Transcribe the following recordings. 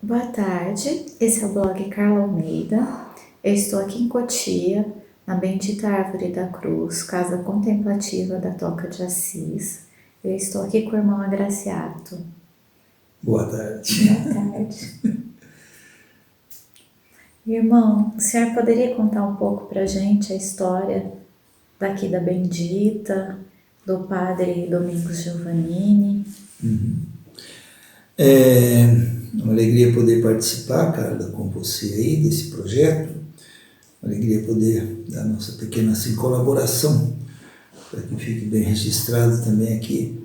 Boa tarde, esse é o blog Carla Almeida. Eu estou aqui em Cotia, na Bendita Árvore da Cruz, casa contemplativa da Toca de Assis. Eu estou aqui com o irmão Agraciato. Boa tarde. Boa tarde. Irmão, o senhor poderia contar um pouco para a gente a história daqui da Bendita, do padre Domingos Giovannini? É uma alegria poder participar, Carla, com você aí desse projeto. Uma alegria poder dar nossa pequena assim, colaboração, para que fique bem registrado também aqui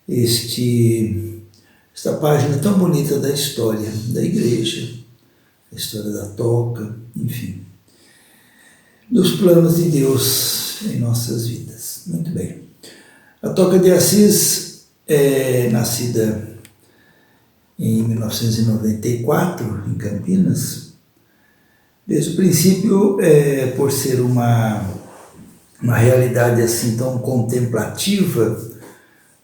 esta página tão bonita da história da igreja, a história da toca, enfim, dos planos de Deus em nossas vidas. Muito bem. A Toca de Assis é nascida em 1994, em Campinas. Desde o princípio, por ser uma realidade assim tão contemplativa,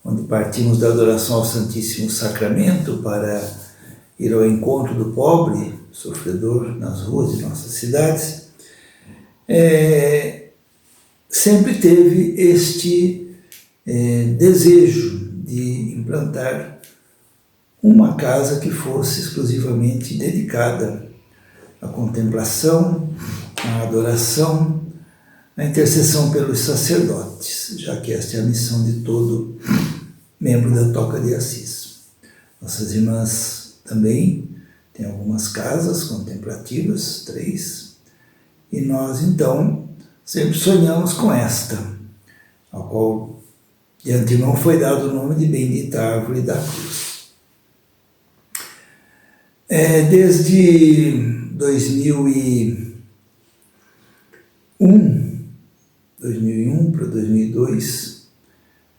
onde partimos da adoração ao Santíssimo Sacramento para ir ao encontro do pobre, sofredor nas ruas de nossas cidades, sempre teve este desejo de implantar uma casa que fosse exclusivamente dedicada à contemplação, à adoração, à intercessão pelos sacerdotes, já que esta é a missão de todo membro da Toca de Assis. Nossas irmãs também têm algumas casas contemplativas, 3, e nós então sempre sonhamos com esta, ao qual de antemão foi dado o nome de Bendita Árvore da Cruz. Desde 2001 para 2002,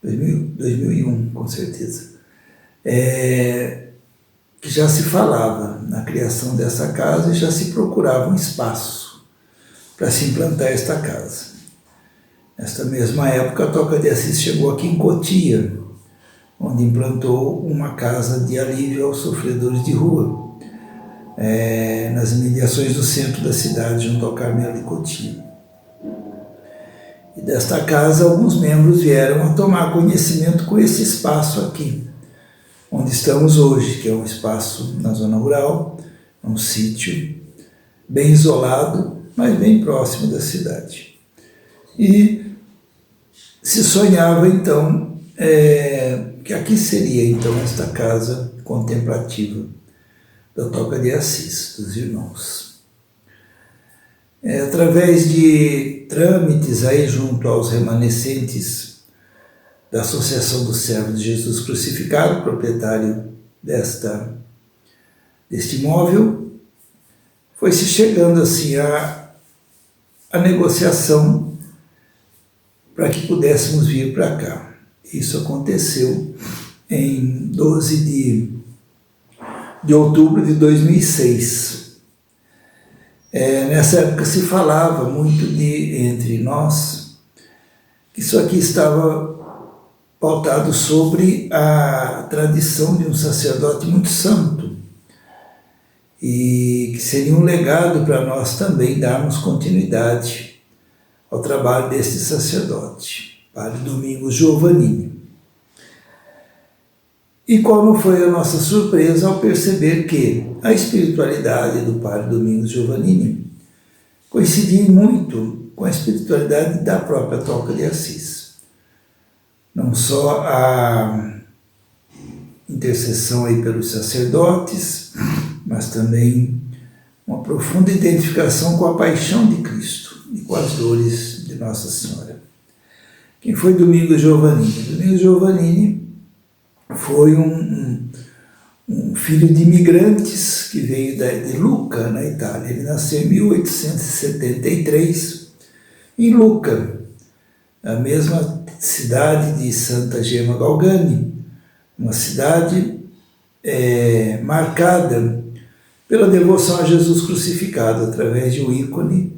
2001 com certeza, que já se falava na criação dessa casa e já se procurava um espaço para se implantar esta casa. Nesta mesma época, a Toca de Assis chegou aqui em Cotia, onde implantou uma casa de alívio aos sofredores de rua, nas imediações do centro da cidade, junto ao Carmelo de Cotia. E desta casa, alguns membros vieram a tomar conhecimento com esse espaço aqui, onde estamos hoje, que é um espaço na zona rural, um sítio bem isolado, mas bem próximo da cidade. E se sonhava, então, que aqui seria, então, esta casa contemplativa da Toca de Assis, dos irmãos. Através de trâmites aí junto aos remanescentes da Associação dos Servos de Jesus Crucificado, proprietário deste imóvel, foi se chegando assim a negociação para que pudéssemos vir para cá. Isso aconteceu em 12 de outubro de 2006. Nessa época se falava muito entre nós que isso aqui estava pautado sobre a tradição de um sacerdote muito santo e que seria um legado para nós também darmos continuidade ao trabalho deste sacerdote, padre Domingos Giovannini. E qual não foi a nossa surpresa ao perceber que a espiritualidade do padre Domingos Giovannini coincidia muito com a espiritualidade da própria Toca de Assis. Não só a intercessão aí pelos sacerdotes, mas também uma profunda identificação com a paixão de Cristo e com as dores de Nossa Senhora. Quem foi Domingos Giovannini? Domingos Giovannini foi um filho de imigrantes que veio de Lucca, na Itália. Ele nasceu em 1873, em Lucca, a mesma cidade de Santa Gema Galgani, uma cidade marcada pela devoção a Jesus crucificado, através de um ícone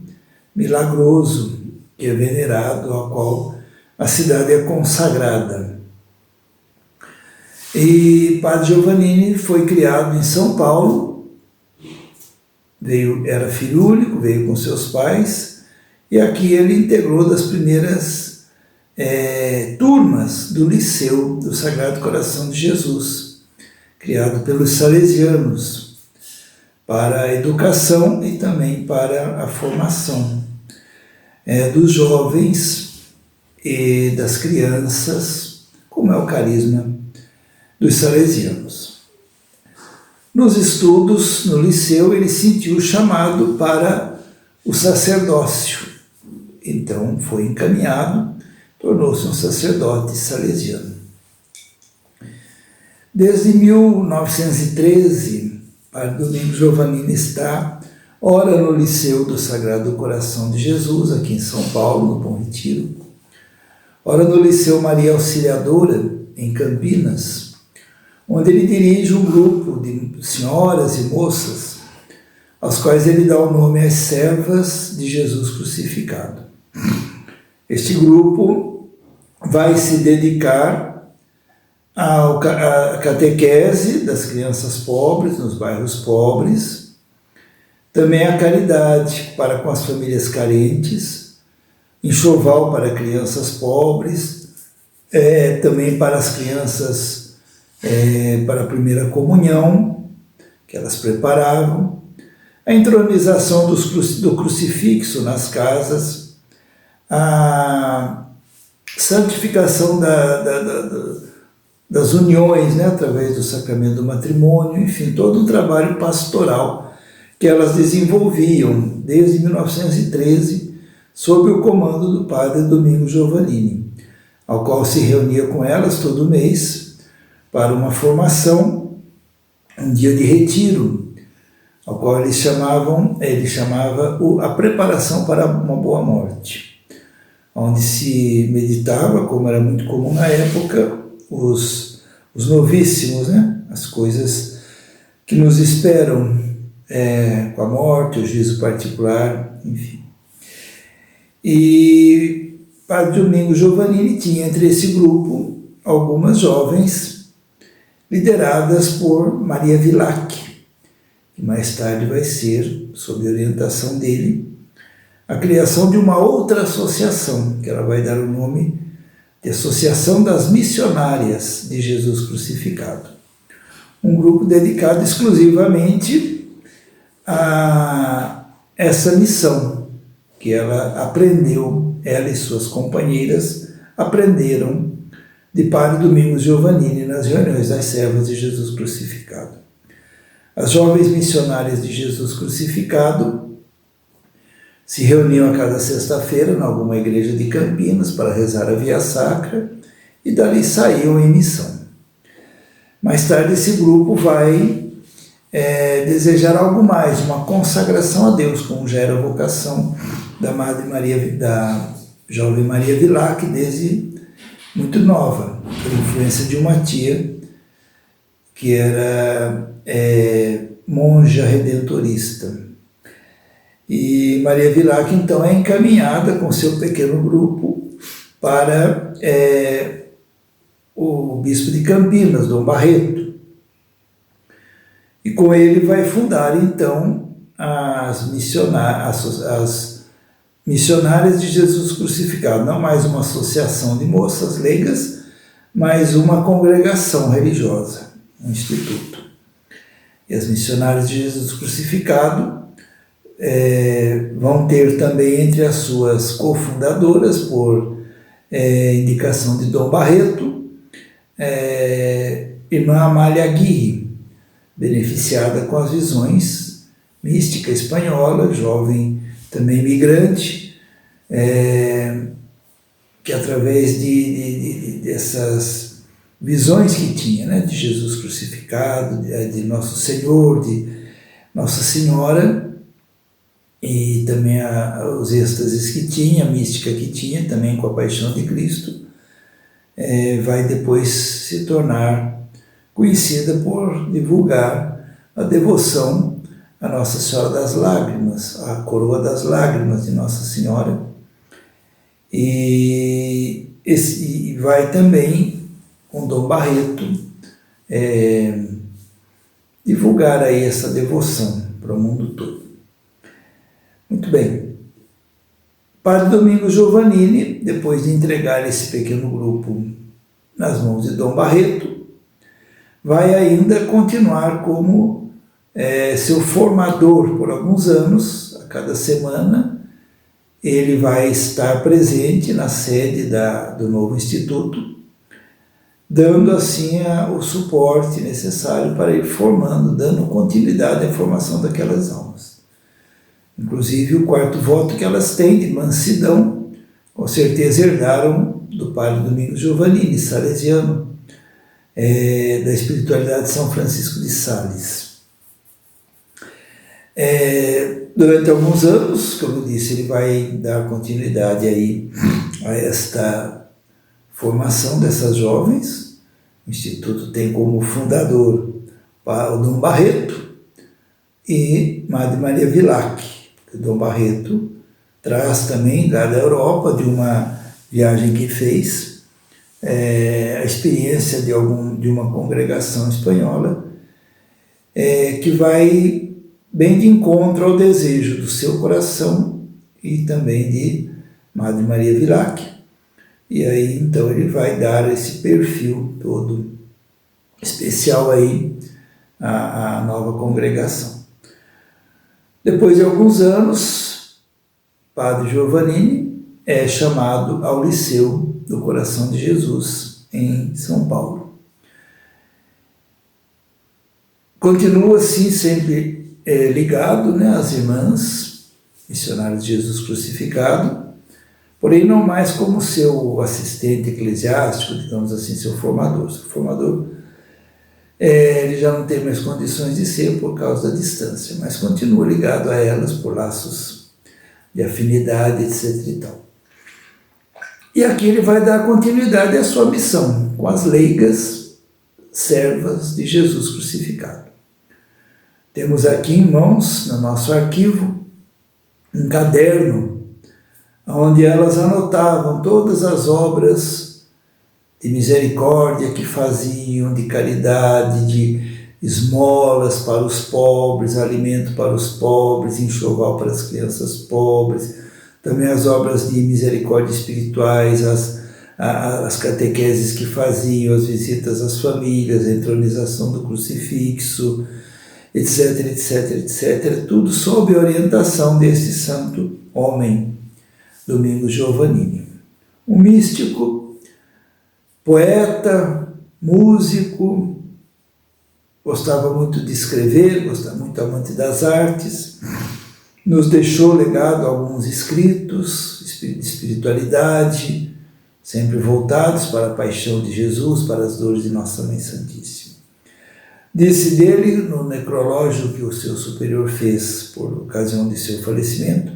milagroso que é venerado, ao qual a cidade é consagrada. E Padre Giovannini foi criado em São Paulo era filho único, veio com seus pais, e aqui ele integrou das primeiras turmas do Liceu do Sagrado Coração de Jesus, criado pelos salesianos, para a educação e também para a formação dos jovens e das crianças, como é o carisma dos salesianos. Nos estudos, no liceu, ele sentiu o chamado para o sacerdócio. Então foi encaminhado, tornou-se um sacerdote salesiano. Desde 1913, Padre Domingos Giovannini está ora no Liceu do Sagrado Coração de Jesus, aqui em São Paulo, no Bom Retiro, ora no Liceu Maria Auxiliadora, em Campinas, onde ele dirige um grupo de senhoras e moças, aos quais ele dá o nome As Servas de Jesus Crucificado. Este grupo vai se dedicar à catequese das crianças pobres, nos bairros pobres, também à caridade para com as famílias carentes, enxoval para crianças pobres, também para as crianças para a primeira comunhão, que elas preparavam, a entronização do crucifixo nas casas, a santificação das uniões, através do sacramento do matrimônio, enfim, todo um trabalho pastoral que elas desenvolviam desde 1913, sob o comando do padre Domingos Giovannini, ao qual se reunia com elas todo mês para uma formação, um dia de retiro, ao qual ele chamava a preparação para uma boa morte, onde se meditava, como era muito comum na época, os novíssimos, as coisas que nos esperam com a morte, o juízo particular, enfim. E Padre Domingos Giovannini tinha entre esse grupo algumas jovens lideradas por Maria Vilac, que mais tarde vai ser, sob orientação dele, a criação de uma outra associação, que ela vai dar o nome de Associação das Missionárias de Jesus Crucificado. Um grupo dedicado exclusivamente a essa missão que ela aprendeu, ela e suas companheiras aprenderam de Padre Domingos Giovannini nas reuniões das Servas de Jesus Crucificado. As jovens missionárias de Jesus Crucificado se reuniam a cada sexta-feira em alguma igreja de Campinas para rezar a Via Sacra e dali saíam em missão. Mais tarde esse grupo vai desejar algo mais, uma consagração a Deus, como já era a vocação da jovem Maria Vilac desde muito nova, por influência de uma tia que era monja redentorista. E Maria Vilac, então, é encaminhada com seu pequeno grupo para o bispo de Campinas, Dom Barreto. E com ele vai fundar, então, as missionárias de Jesus Crucificado. Não mais uma associação de moças leigas, mas uma congregação religiosa, um instituto. E as missionárias de Jesus Crucificado vão ter também entre as suas cofundadoras, por indicação de Dom Barreto, irmã Amália Aguirre, beneficiada com as visões mística espanhola, jovem também migrante, que através dessas visões que tinha, de Jesus crucificado, de Nosso Senhor, de Nossa Senhora, e também os êxtases que tinha, a mística que tinha, também com a paixão de Cristo, vai depois se tornar conhecida por divulgar a devoção a Nossa Senhora das Lágrimas, a coroa das lágrimas de Nossa Senhora, e vai também, com Dom Barreto, divulgar aí essa devoção para o mundo todo. Muito bem. Padre Domingos Giovannini, depois de entregar esse pequeno grupo nas mãos de Dom Barreto, vai ainda continuar como seu formador por alguns anos. A cada semana ele vai estar presente na sede do novo instituto, dando assim o suporte necessário para ir formando, dando continuidade à formação daquelas almas. Inclusive o quarto voto que elas têm de mansidão, com certeza herdaram do padre Domingos Giovannini, salesiano, da espiritualidade de São Francisco de Sales. Durante alguns anos, como eu disse, ele vai dar continuidade aí a esta formação dessas jovens. O Instituto tem como fundador o Dom Barreto e Madre Maria Vilac. O Dom Barreto traz também lá da Europa, de uma viagem que fez, a experiência de uma congregação espanhola, que vai bem de encontro ao desejo do seu coração e também de Madre Maria Vilac. E aí, então, ele vai dar esse perfil todo especial aí à nova congregação. Depois de alguns anos, Padre Giovannini é chamado ao Liceu do Coração de Jesus, em São Paulo. Continua, assim, sempre ligado, né, às irmãs missionárias de Jesus crucificado, porém não mais como seu assistente eclesiástico, digamos assim, seu formador. Seu formador, ele já não tem mais condições de ser por causa da distância, mas continua ligado a elas por laços de afinidade, etc. e tal. E aqui ele vai dar continuidade à sua missão, com as leigas servas de Jesus crucificado. Temos aqui em mãos, no nosso arquivo, um caderno onde elas anotavam todas as obras de misericórdia que faziam, de caridade, de esmolas para os pobres, alimento para os pobres, enxoval para as crianças pobres, também as obras de misericórdia espirituais, as catequeses que faziam, as visitas às famílias, a entronização do crucifixo, etc, etc, etc, tudo sob a orientação desse santo homem, Domingos Giovannini. Um místico, poeta, músico, gostava muito de escrever, gostava muito amante das artes, nos deixou legado alguns escritos de espiritualidade, sempre voltados para a paixão de Jesus, para as dores de Nossa Mãe Santíssima. Disse dele, no necrológio que o seu superior fez por ocasião de seu falecimento,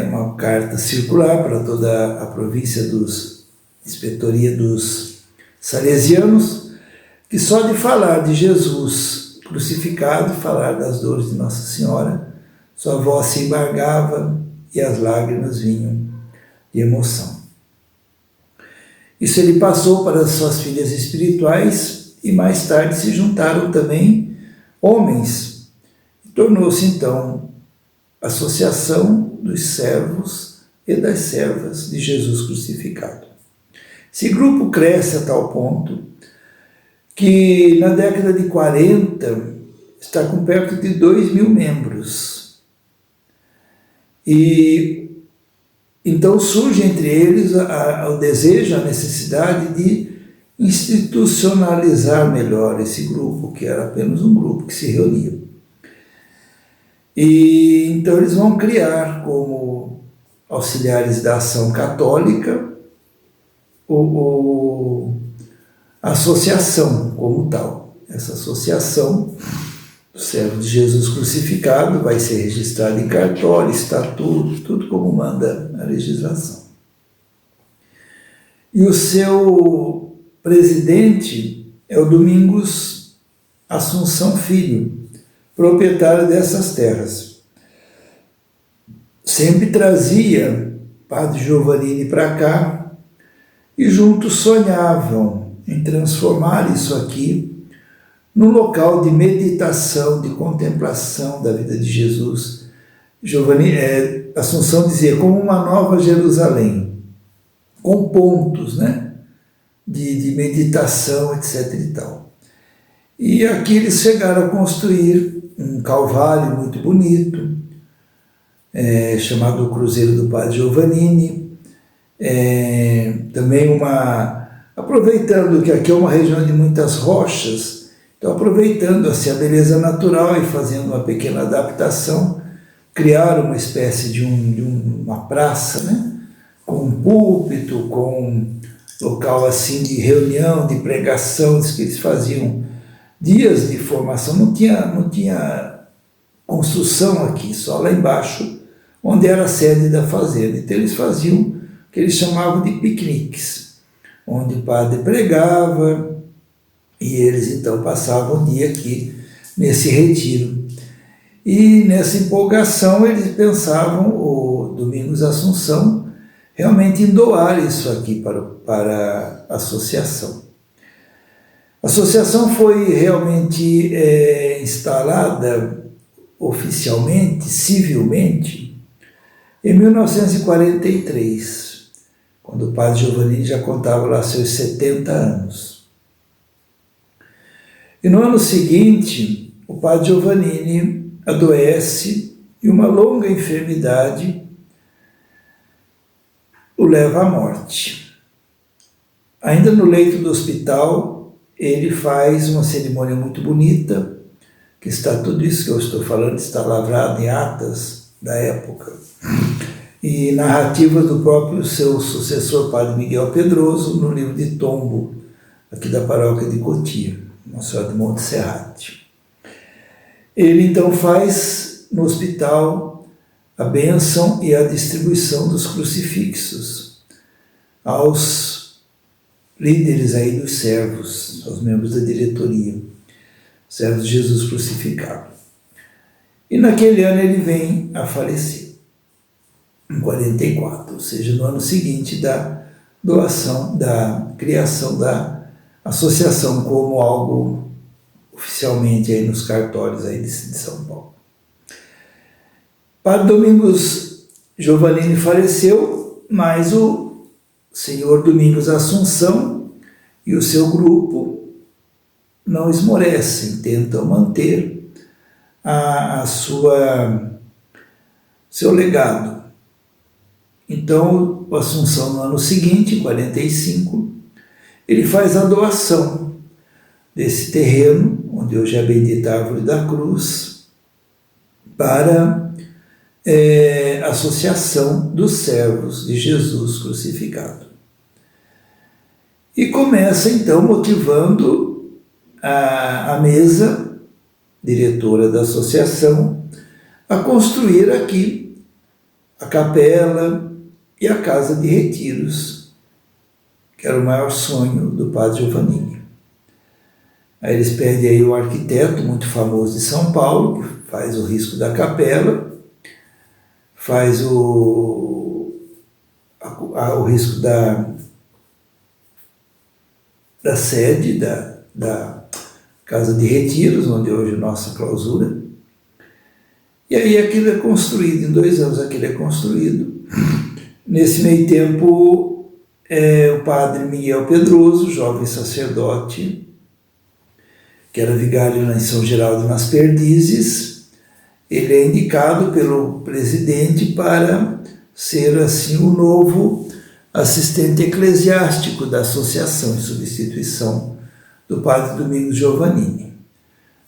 uma carta circular para toda a província inspetoria dos salesianos, que só de falar de Jesus crucificado, falar das dores de Nossa Senhora, sua voz se embargava e as lágrimas vinham de emoção. Isso ele passou para as suas filhas espirituais e mais tarde se juntaram também homens. Tornou-se então a Associação dos Servos e das Servas de Jesus crucificado. Esse grupo cresce a tal ponto que na década de 40 está com perto de 2.000 membros. E então surge entre eles o desejo, a necessidade de institucionalizar melhor esse grupo, que era apenas um grupo que se reunia. E então eles vão criar como auxiliares da ação católica a associação como tal. Essa associação do Servo de Jesus crucificado vai ser registrada em cartório, estatuto, tudo como manda a legislação. E o seu presidente é o Domingos Assunção Filho, proprietário dessas terras. Sempre trazia Padre Giovannini para cá e juntos sonhavam em transformar isso aqui num local de meditação, de contemplação da vida de Jesus, Assunção dizia como uma nova Jerusalém, com pontos, né, de meditação, etc. e tal. E aqui eles chegaram a construir um calvário muito bonito, chamado o Cruzeiro do Padre Giovannini. Também aproveitando que aqui é uma região de muitas rochas, então aproveitando assim, a beleza natural e fazendo uma pequena adaptação, criaram uma espécie de uma praça, né, com um púlpito, com local assim de reunião, de pregação, que eles faziam dias de formação, não tinha construção aqui, só lá embaixo, onde era a sede da fazenda. Então eles faziam o que eles chamavam de piqueniques, onde o padre pregava e eles então passavam o dia aqui nesse retiro. E nessa empolgação eles pensavam, o Domingos Assunção, realmente em doar isso aqui para a associação. A associação foi realmente instalada oficialmente, civilmente, em 1943, quando o padre Giovannini já contava lá seus 70 anos. E no ano seguinte, o padre Giovannini adoece e uma longa enfermidade o leva à morte. Ainda no leito do hospital, ele faz uma cerimônia muito bonita, que está tudo isso que eu estou falando, está lavrado em atas da época, e narrativas do próprio seu sucessor, padre Miguel Pedroso, no livro de tombo, aqui da paróquia de Cotia, Nossa Senhora de Monte Serrate. Ele então faz no hospital a bênção e a distribuição dos crucifixos aos líderes aí dos servos, aos membros da diretoria, servos de Jesus crucificado. E naquele ano ele vem a falecer, em 44, ou seja, no ano seguinte da doação, da criação da associação como algo oficialmente aí nos cartórios aí de São Paulo. Padre Domingos Giovannini faleceu, mas o senhor Domingos Assunção e o seu grupo não esmorecem, tentam manter seu legado. Então, o Assunção, no ano seguinte, em 45, ele faz a doação desse terreno, onde hoje é a Bendita Árvore da Cruz, para a Associação dos Servos de Jesus Crucificado. E começa, então, motivando a mesa diretora da associação a construir aqui a capela e a casa de retiros, que era o maior sonho do padre Giovannini. Aí eles pedem aí o arquiteto muito famoso de São Paulo, que faz o risco da capela, faz o risco da sede da casa de retiros, onde hoje é nossa clausura. E aí aquilo é construído, em 2 anos aquilo é construído. Nesse meio tempo, o padre Miguel Pedroso, jovem sacerdote, que era vigário em São Geraldo nas Perdizes, ele é indicado pelo presidente para ser assim o novo assistente eclesiástico da associação, em substituição do padre Domingos Giovannini.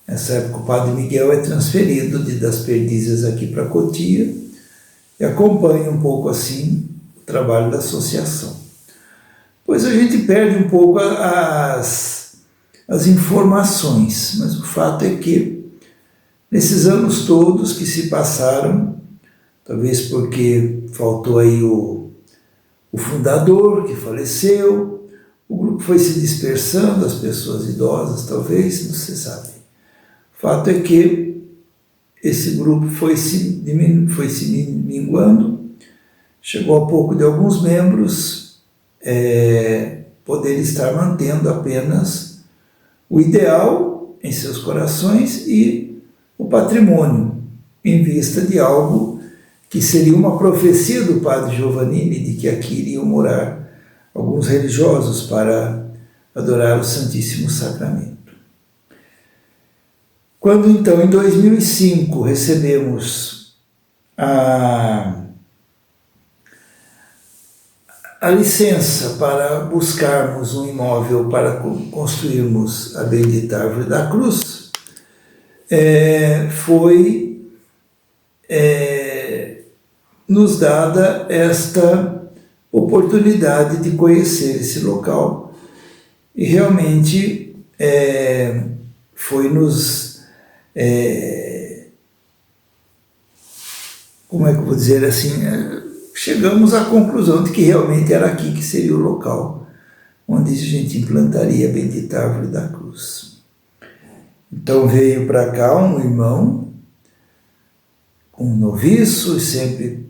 Nessa época o padre Miguel é transferido das Perdizes aqui para Cotia e acompanha um pouco assim o trabalho da associação. Pois a gente perde um pouco as informações, mas o fato é que nesses anos todos que se passaram, talvez porque faltou aí o fundador que faleceu, o grupo foi se dispersando, as pessoas idosas talvez, não se sabe. O fato é que esse grupo foi se minguando, chegou a pouco de alguns membros poder estar mantendo apenas o ideal em seus corações e o patrimônio, em vista de algo que seria uma profecia do padre Giovannini de que aqui iriam morar alguns religiosos para adorar o Santíssimo Sacramento. Quando então, em 2005, recebemos a licença para buscarmos um imóvel para construirmos a Bendita Árvore da Cruz, foi nos dada esta oportunidade de conhecer esse local e realmente foi nos, como é que eu vou dizer assim, chegamos à conclusão de que realmente era aqui que seria o local onde a gente implantaria a Bendita Árvore da Cruz. Então veio para cá um irmão, um noviço, sempre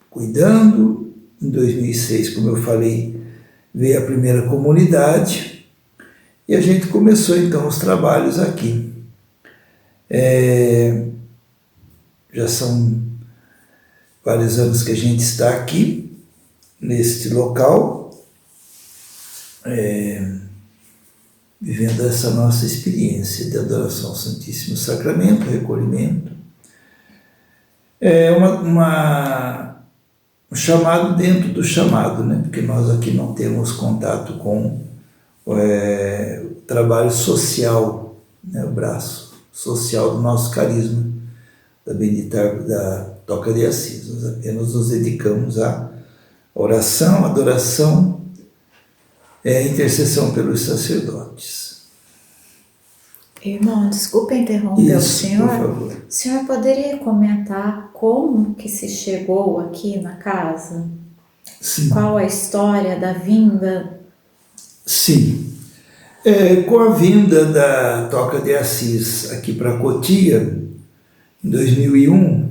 cuidando. Em 2006, como eu falei, veio a primeira comunidade e a gente começou então os trabalhos aqui. Já são vários anos que a gente está aqui, neste local, vivendo essa nossa experiência de adoração ao Santíssimo Sacramento, recolhimento. Um chamado dentro do chamado, né? Porque nós aqui não temos contato com o trabalho social, né? O braço social do nosso carisma, da Bendita Árvore da Toca de Assis. Nós apenas nos dedicamos à oração, adoração, intercessão pelos sacerdotes. Irmão, desculpa interromper o Isso, senhor. por favor. O senhor poderia comentar como que se chegou aqui na casa? Sim. Qual a história da vinda? Sim. Com a vinda da Toca de Assis aqui para Cotia, em 2001,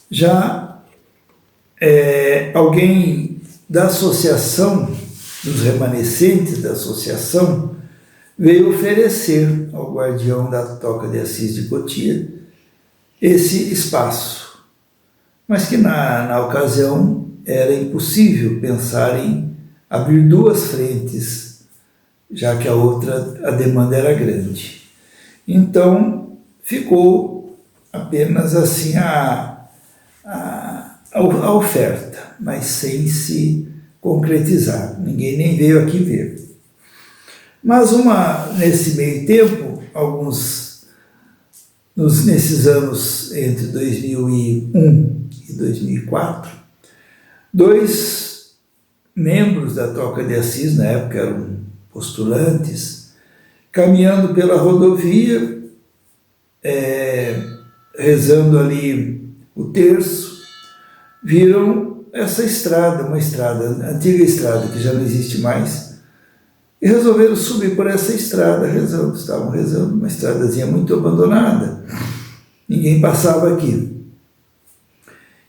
já alguém da associação, dos remanescentes da associação, veio oferecer ao guardião da Toca de Assis de Cotia esse espaço, mas que na ocasião era impossível pensar em abrir duas frentes, já que a demanda era grande. Então ficou apenas assim a oferta, mas sem se concretizar. Ninguém nem veio aqui ver. Mas nesse meio tempo, nesses anos entre 2001 e 2004, dois membros da Toca de Assis, na época eram postulantes, caminhando pela rodovia, rezando ali o terço, viram essa estrada, uma antiga estrada que já não existe mais, e resolveram subir por essa estrada rezando. Estavam rezando, uma estradazinha muito abandonada, ninguém passava aqui.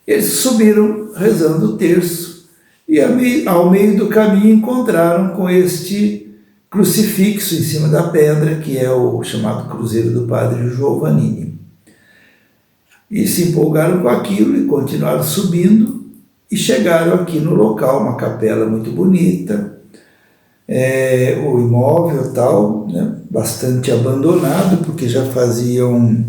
Eles subiram rezando o terço e ao meio do caminho encontraram com este crucifixo em cima da pedra, que é o chamado Cruzeiro do Padre Giovannini. E se empolgaram com aquilo e continuaram subindo e chegaram aqui no local, uma capela muito bonita, o imóvel tal, né, bastante abandonado, porque já faziam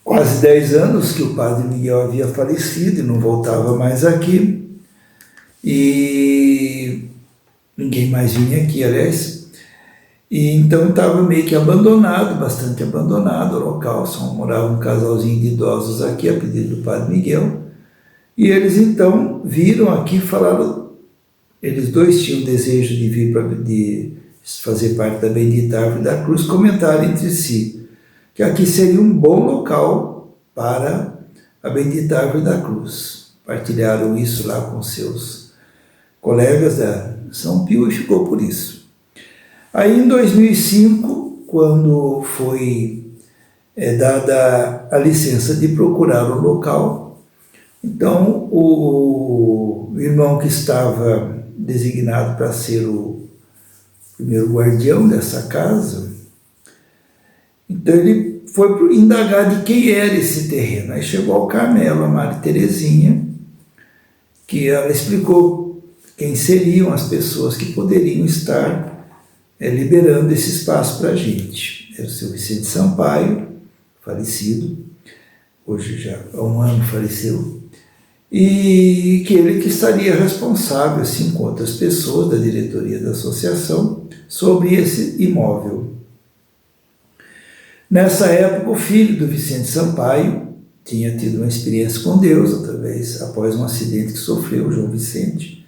quase 10 anos que o Padre Miguel havia falecido e não voltava mais aqui, e ninguém mais vinha aqui, aliás, e então estava meio que abandonado, bastante abandonado o local, só morava um casalzinho de idosos aqui a pedido do Padre Miguel, e eles então viram aqui, falaram. Eles dois tinham desejo de vir de fazer parte da Bendita Árvore da Cruz, comentaram entre si que aqui seria um bom local para a Bendita Árvore da Cruz. Partilharam isso lá com seus colegas da São Pio e ficou por isso. Aí em 2005, quando foi dada a licença de procurar o local, então o irmão que estava designado para ser o primeiro guardião dessa casa, então ele foi indagar de quem era esse terreno. Aí chegou ao Carmelo, a Maria Terezinha, que ela explicou quem seriam as pessoas que poderiam estar liberando esse espaço para a gente. Era o seu Vicente Sampaio, falecido, hoje já há um ano faleceu, e que ele que estaria responsável, assim, com outras pessoas da diretoria da associação, sobre esse imóvel. Nessa época, o filho do Vicente Sampaio tinha tido uma experiência com Deus, após um acidente que sofreu, João Vicente,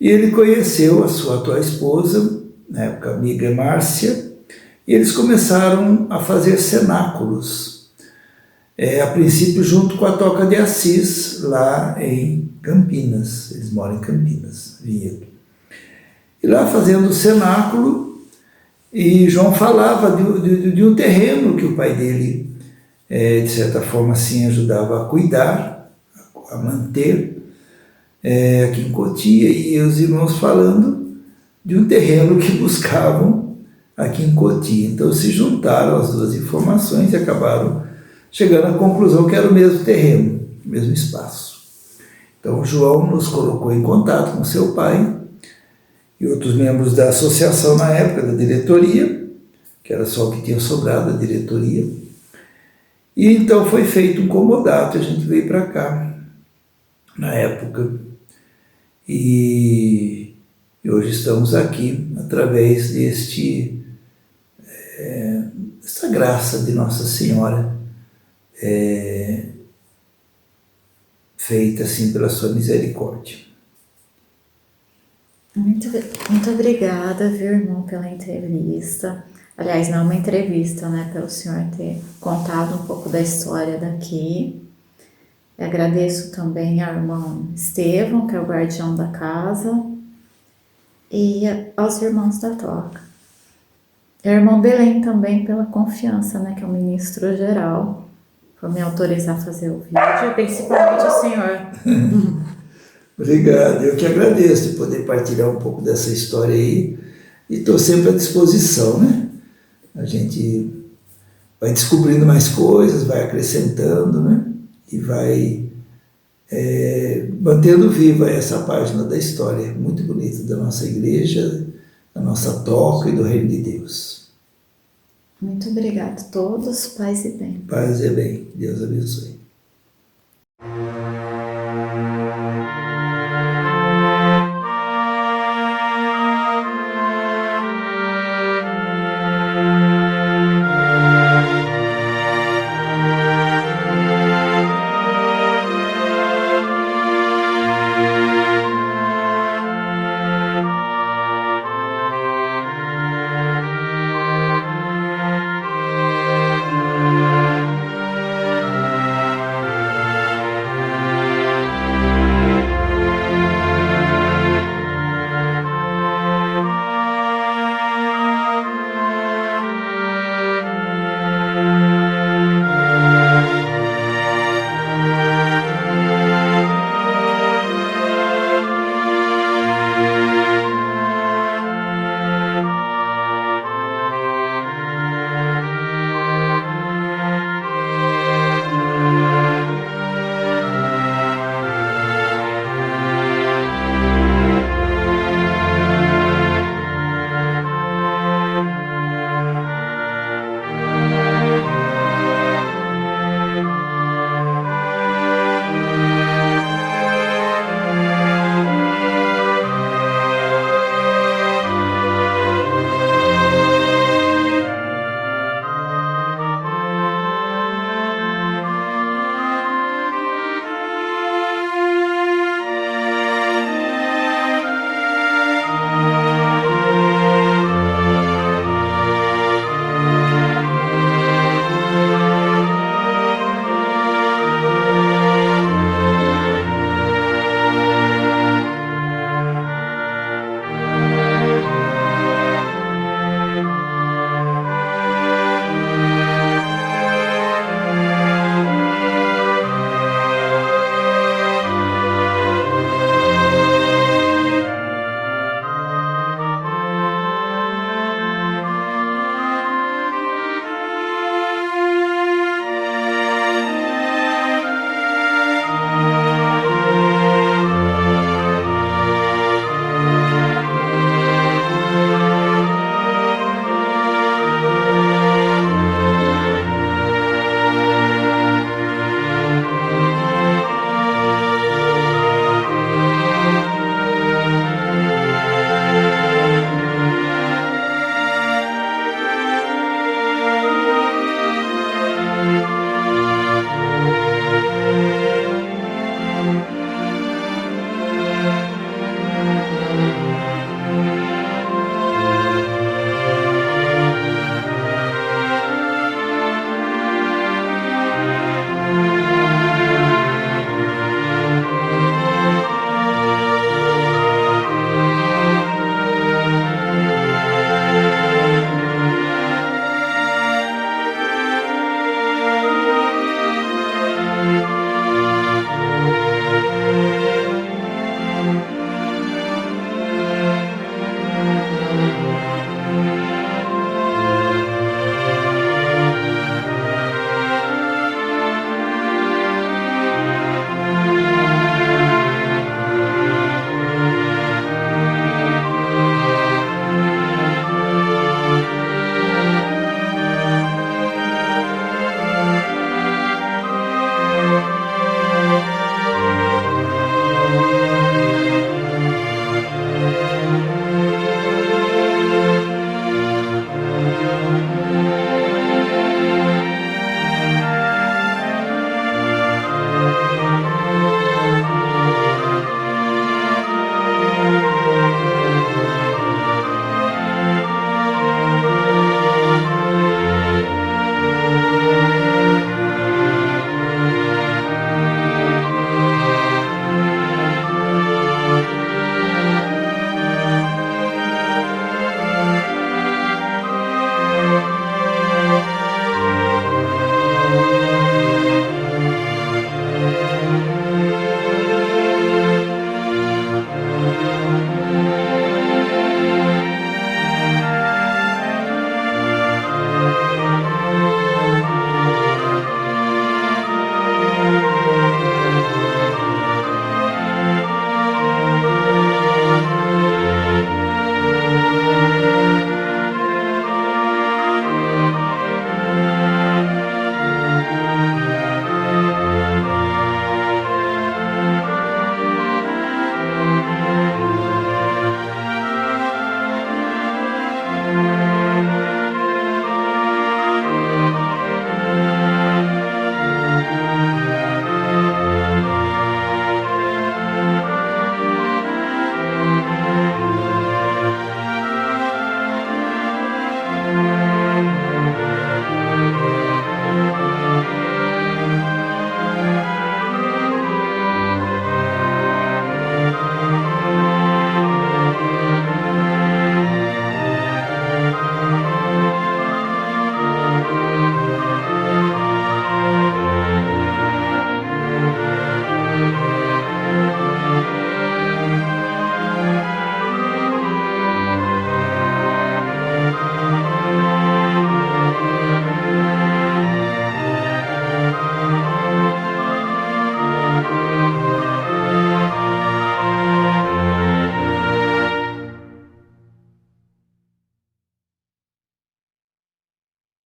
e ele conheceu a sua atual esposa, na época amiga Márcia, e eles começaram a fazer cenáculos, a princípio junto com a Toca de Assis, lá em Campinas. Eles moram em Campinas, Vinhedo. E lá fazendo o cenáculo, e João falava de um terreno que o pai dele, de certa forma assim, ajudava a cuidar, a manter, aqui em Cotia, e os irmãos falando de um terreno que buscavam aqui em Cotia. Então se juntaram as duas informações e acabaram chegando à conclusão que era o mesmo terreno, o mesmo espaço. Então João nos colocou em contato com seu pai e outros membros da associação na época, da diretoria, que era só o que tinha sobrado da diretoria. E então foi feito um comodato, a gente veio para cá, na época. E hoje estamos aqui através dessa graça de Nossa Senhora, feita assim pela sua misericórdia. Muito obrigada, viu, irmão, pela entrevista. Aliás, não é uma entrevista, né, pelo senhor ter contado um pouco da história daqui. Eu agradeço também ao irmão Estevão, que é o guardião da casa, e aos irmãos da Toca. E ao irmão Belém também pela confiança, né, que é o ministro geral, por me autorizar a fazer o vídeo, e principalmente ao senhor. Obrigado, eu que agradeço de poder partilhar um pouco dessa história aí, e estou sempre à disposição, né? A gente vai descobrindo mais coisas, vai acrescentando, né? E vai mantendo viva essa página da história muito bonita da nossa igreja, da nossa Toca e do Reino de Deus. Muito obrigado a todos, paz e bem. Paz e bem, Deus abençoe.